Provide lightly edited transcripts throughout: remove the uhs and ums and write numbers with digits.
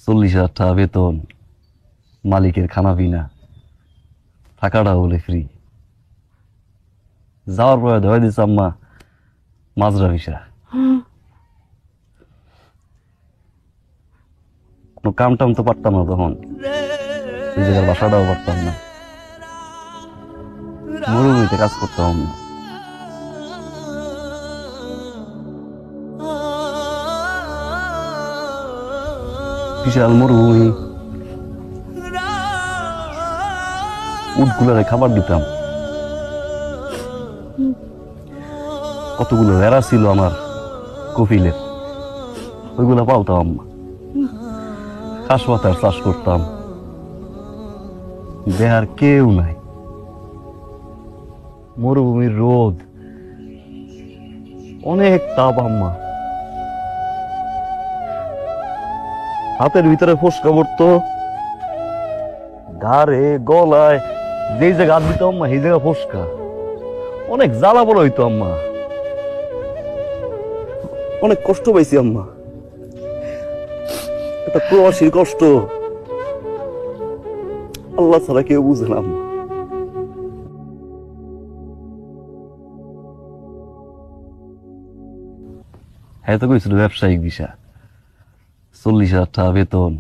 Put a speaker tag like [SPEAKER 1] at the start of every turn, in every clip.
[SPEAKER 1] 40,000 টাকা বেতন, মালিকের খানা পিনা, থাকাটা বলে ফ্রি। যাওয়ার পরে ধরে দিচ্ছে আম্মা মাজরা ভিসা। কোনো কাম টাম তো পারতাম না তখন, নিজের বাসাটাও পারতাম না, মরুভূমিতে কাজ করতাম না। বিশাল মরুভূমি, উটগুলারে খাবার দিতাম। কতগুলো ভেড়া ছিল আমার কপিলের, ওইগুলা পালতাম আম্মা। ঘাস পাতার চাষ করতাম, দেহার কেউ নাই। মরুভূমির রোদ, অনেক তাপ আম্মা। হাতের ভিতরে ফোসকা পড়তো, ঘাড়ে গলায় যেই জায়গা হাত দিত আম্মা সেই জায়গা ফোসকা। অনেক জ্বালা বড় হইতো আম্মা, অনেক কষ্ট পাইছি আম্মা। এটা প্রবাসীর কষ্ট আল্লাহ ছাড়া কেউ বুঝে না আম্মা। হ্যাঁ তো কইছিল ব্যবসায়িক ভিসা, 40,000 টাকা বেতন,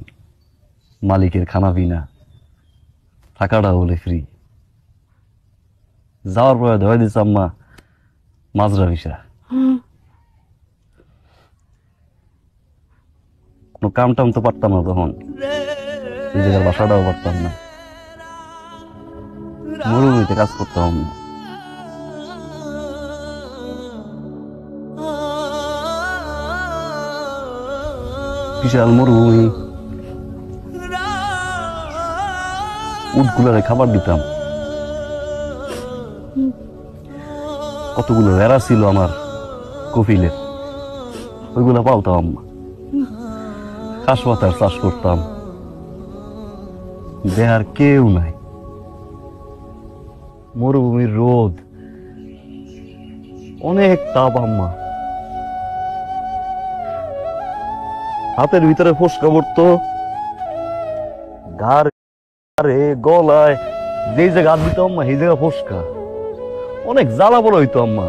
[SPEAKER 1] মালিকের খানা পিনা, থাকাটা বলে ফ্রি। যাওয়ার পরে ধরে দিচ্ছে আম্মা মাজরা ভিসা। কোনো কাম টাম তো পারতাম না তখন, নিজের বাসাটাও পারতাম না, মরুভূমিতে কাজ করতাম না। বিশাল মরুভূমি, উটগুলারে খাবার দিতাম। কতগুলো ভেড়া ছিল আমার কপিলের, ওইগুলা পালতাম আম্মা। ঘাস পাতার চাষ করতাম, দেহার কেউ নাই। মরুভূমির রোদ, অনেক তাপ আম্মা। হাতের ভিতরে ফোসকা পড়তো, ঘাড়ে গলায় যেই জায়গা হাত দিত আম্মা সেই জায়গা ফোসকা। অনেক জ্বালা বড় হইতো আম্মা।